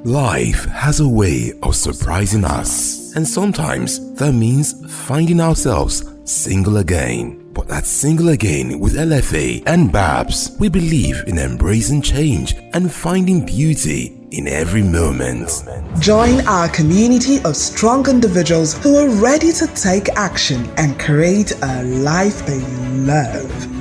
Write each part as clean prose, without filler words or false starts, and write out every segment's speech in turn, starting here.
Life has a way of surprising us, and sometimes that means finding ourselves single again. But that's single again with LFA and BARBS. We believe in embracing change and finding beauty in every moment. Join our community of strong individuals who are ready to take action and create a life they love.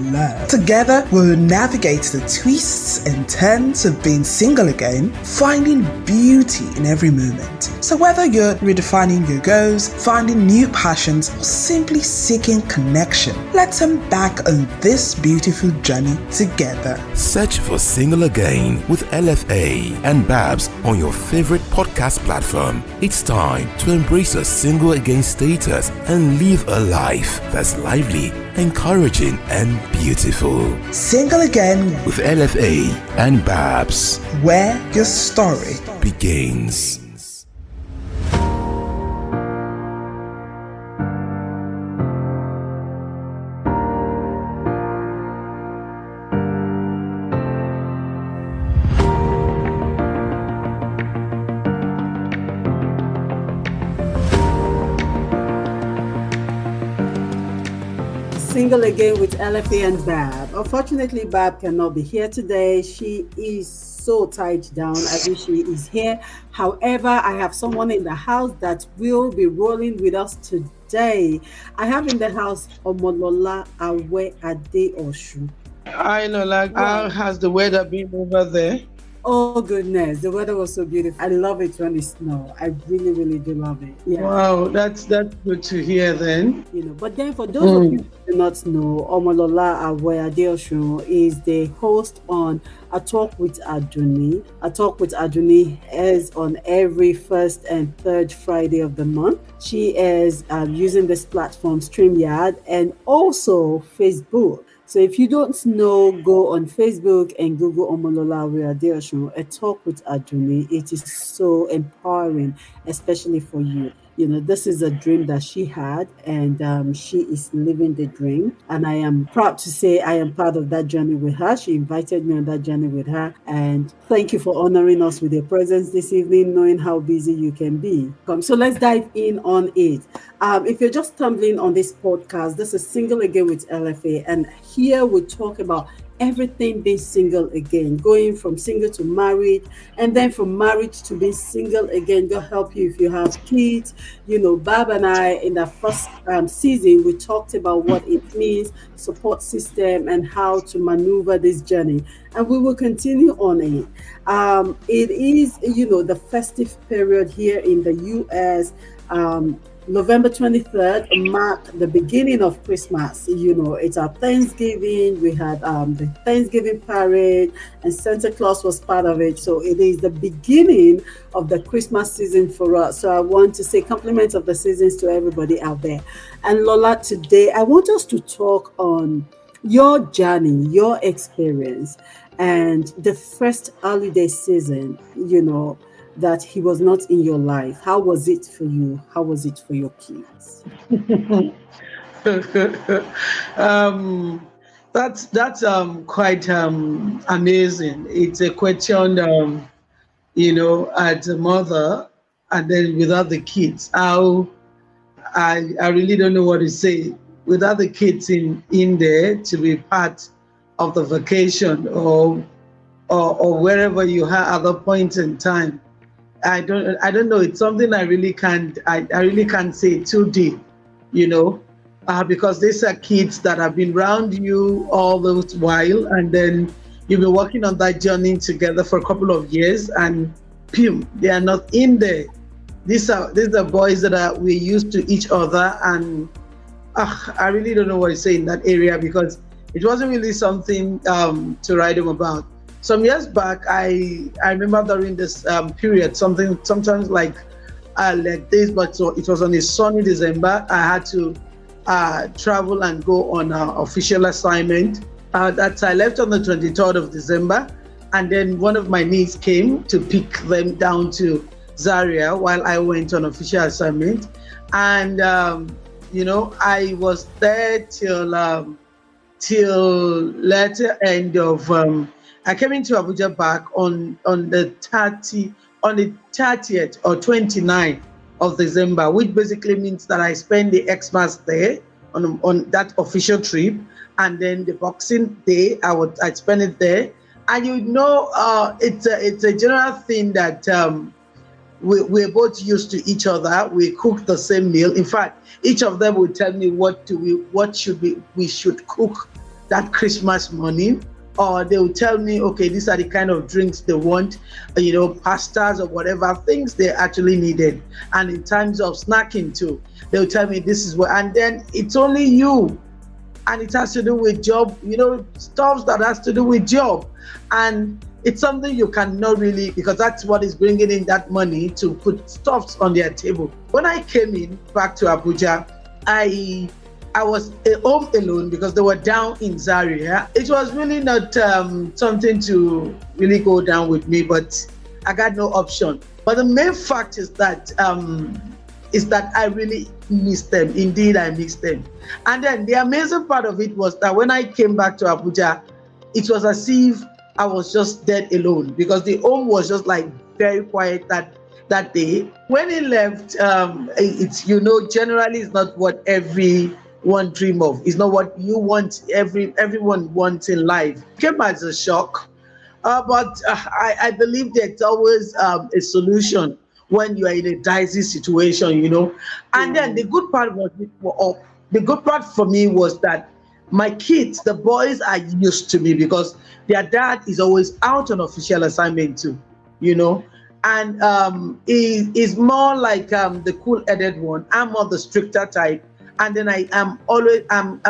Together, we'll navigate the twists and turns of being single again, finding beauty in every moment. So whether you're redefining your goals, finding new passions, or simply seeking connection, let's embark on this beautiful journey together. Search for Single Again with LFA and BARBS on your favorite podcast platform. It's time to embrace a single again status and live a life that's lively, encouraging, and beautiful. Single Again with LFA and BARBS, where your story begins. Single Again with LFA and Barb. Unfortunately, Barb cannot be here today. She is so tied down. I wish she is here. However, I have someone in the house that will be rolling with us today. I have in the house Omolola Awe Ade Oshu. Hi Lola, how has the weather been over there? Oh goodness, the weather was so beautiful. I love it when it snows. I really, really do love it. Yeah. Wow, that's good to hear then. But then for those of you who do not know, Omolola Awe Adeosun is the host on A Talk with Aduni. A Talk with Aduni is on every first and third Friday of the month. She is using this platform StreamYard and also Facebook. So if you don't know, go on Facebook and Google Omolola Awe Adeosun, A Talk with Aduni. It is so empowering, especially for you. This is a dream that she had, and she is living the dream. And I am proud to say I am part of that journey with her. She invited me on that journey with her. And thank you for honoring us with your presence this evening, knowing how busy you can be. So let's dive in on it. If you're just stumbling on this podcast, this is Single Again with LFA. And here we talk about everything being single again, going from single to married, and then from marriage to being single again. God help you if you have kids. Barb and I, in the first season, we talked about what it means, support system, and how to maneuver this journey. And we will continue on it. It is, the festive period here in the U.S., November 23rd marked the beginning of Christmas. It's our Thanksgiving. We had the Thanksgiving parade, and Santa Claus was part of it. So it is the beginning of the Christmas season for us. So I want to say compliments of the seasons to everybody out there. And Lola, today I want us to talk on your journey, your experience, and the first holiday season, that he was not in your life. How was it for you? How was it for your kids? That's quite amazing. It's a question, as a mother, and then without the kids, how I really don't know what to say. Without the kids in there to be part of the vacation or wherever you are at the point in time. I don't know. It's something I really can't say too deep, because these are kids that have been around you all this while, and then you've been working on that journey together for a couple of years, and they are not in there. These are boys that we're used to each other, and I really don't know what to say in that area, because it wasn't really something to write home about. Some years back, I remember during this period, sometimes like this, but so it was on a sunny December. I had to travel and go on an official assignment. That I left on the 23rd of December, and then one of my niece came to pick them down to Zaria while I went on official assignment, and I was there till later end of. I came into Abuja back on the on the 30th or 29th of December, which basically means that I spend the Xmas there on that official trip, and then the Boxing Day I'd spend it there. And it's a general thing that we're both used to each other. We cook the same meal. In fact, each of them will tell me what we should cook that Christmas morning, or they will tell me, okay, these are the kind of drinks they want, pastas or whatever things they actually needed. And in terms of snacking too, they'll tell me this is what, and then it's only you. And it has to do with job, stuff that has to do with job. And it's something you cannot really, because that's what is bringing in that money to put stuffs on their table. When I came in back to Abuja, I was home alone because they were down in Zaria. It was really not something to really go down with me, but I got no option. But the main fact is that I really miss them. Indeed, I miss them. And then the amazing part of it was that when I came back to Abuja, it was as if I was just dead alone, because the home was just like very quiet that day. When he left, it's generally it's not what everyone dream of. It's not what you want. Everyone wants in life. It came as a shock, but I believe there's always a solution when you are in a dicey situation, And then the good part for me was that my kids, the boys, are used to me because their dad is always out on official assignment too, And he is more like the cool-headed one. I'm more the stricter type. And then I'm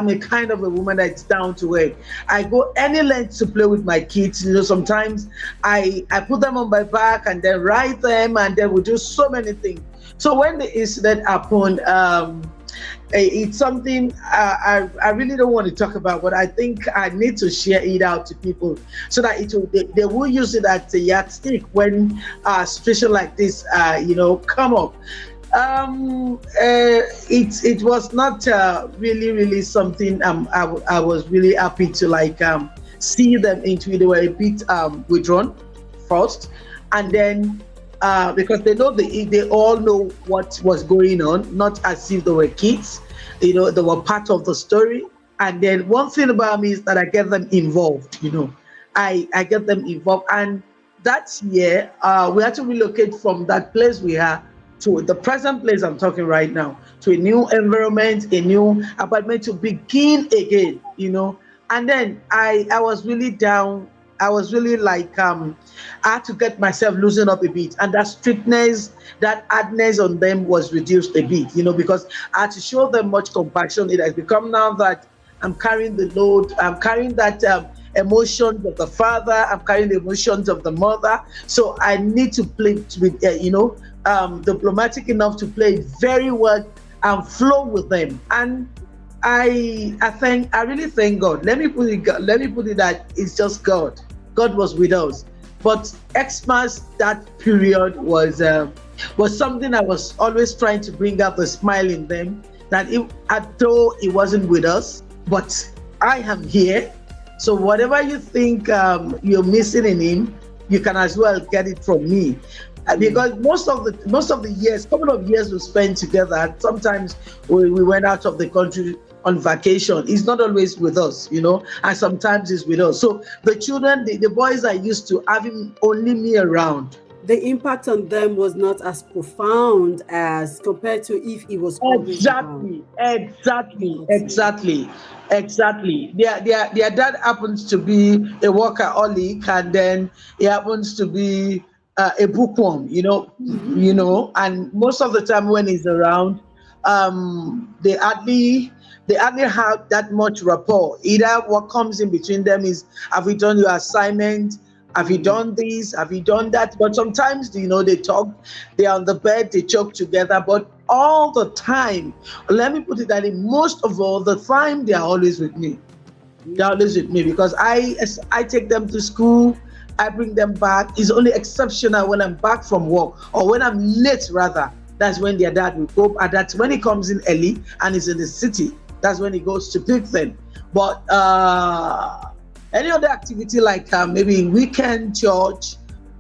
a kind of a woman that's down to earth. I go any length to play with my kids. Sometimes I put them on my back and then ride them, and then we do so many things. So when the incident happened, it's something I really don't want to talk about, but I think I need to share it out to people so that they will use it as a yardstick when a situation like this, come up. It was not really something I was really happy to see them into it. They were a bit withdrawn first, and then because they all know what was going on, not as if they were kids, they were part of the story. And then one thing about me is that I get them involved, I get them involved. And that year we had to relocate from that place we are to the present place I'm talking right now, to a new environment, a new apartment to begin again, And then I was really down. I was really I had to get myself loosened up a bit. And that strictness, that hardness on them was reduced a bit, because I had to show them much compassion. It has become now that I'm carrying the load. I'm carrying that emotions of the father. I'm carrying the emotions of the mother. So I need to play with, diplomatic enough to play very well and flow with them. And I really thank God. Let me put it that it's just God. God was with us. But Xmas, that period was something I was always trying to bring out the smile in them. That though it wasn't with us, but I am here. So whatever you think you're missing in him, you can as well get it from me. Because most of the years, couple of years we spent together. Sometimes we went out of the country on vacation. He's not always with us, and sometimes he's with us. So the children, the boys are used to having only me around. The impact on them was not as profound as compared to if it was exactly. Their dad happens to be a workaholic, and then he happens to be a bookworm, and most of the time when he's around, they hardly have that much rapport. Either what comes in between them is, have you done your assignment? Have you done this? Have you done that? But sometimes, they talk, they're on the bed, they joke together, but all the time, let me put it that in most of all the time, they're always with me. They're always with me because I take them to school, I bring them back. It's only exceptional when I'm back from work or when I'm late rather. That's when their dad will go, and that's when he comes in early and he's in the city. That's when he goes to pick them. But any other activity like maybe weekend church,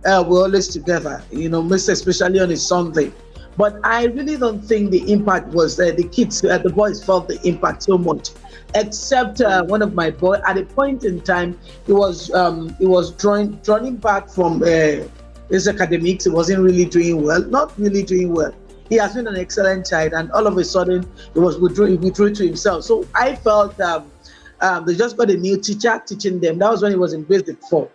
we're always together, most especially on a Sunday. But I really don't think the impact was there. The kids, the boys felt the impact so much, except one of my boys. At a point in time, he was drawing back from his academics. He wasn't really doing well, not really doing well. He has been an excellent child, and all of a sudden, he withdrew to himself. So I felt they just got a new teacher teaching them. That was when he was in basic 4.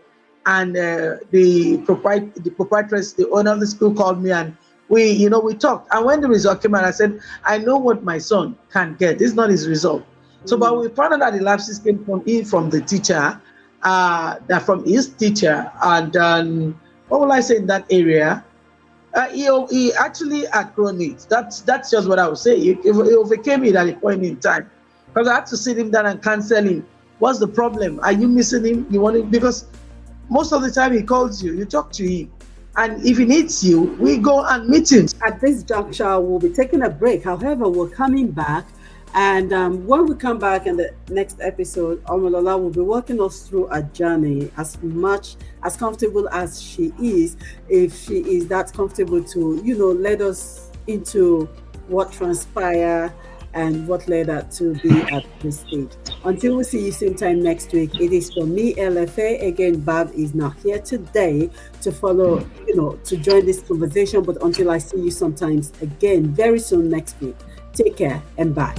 And the proprietress, the owner of the school, called me, and we talked. And when the result came out, I said, I know what my son can get. This is not his result. So, but we found out that the lapses came from the teacher, from his teacher. And what will I say in that area? He actually outgrown it. That's just what I would say. He overcame it at a point in time. Because I had to sit him down and counsel him. What's the problem? Are you missing him? You want him? Because most of the time he calls you, you talk to him. And if he needs you, we go and meet him. At this juncture, we'll be taking a break. However, we're coming back. And when we come back in the next episode, Omolola will be walking us through a journey as much as comfortable as she is, if she is that comfortable to, let us into what transpired and what led her to be at this stage. Until we see you same time next week, it is from me, LFA. Again, Barb is not here today to follow, to join this conversation. But until I see you sometimes again, very soon next week, take care and bye.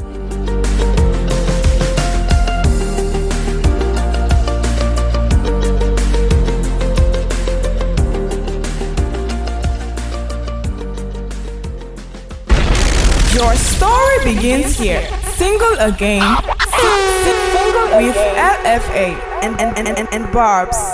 Your story begins here. Single again. Single with LFA and Barbs.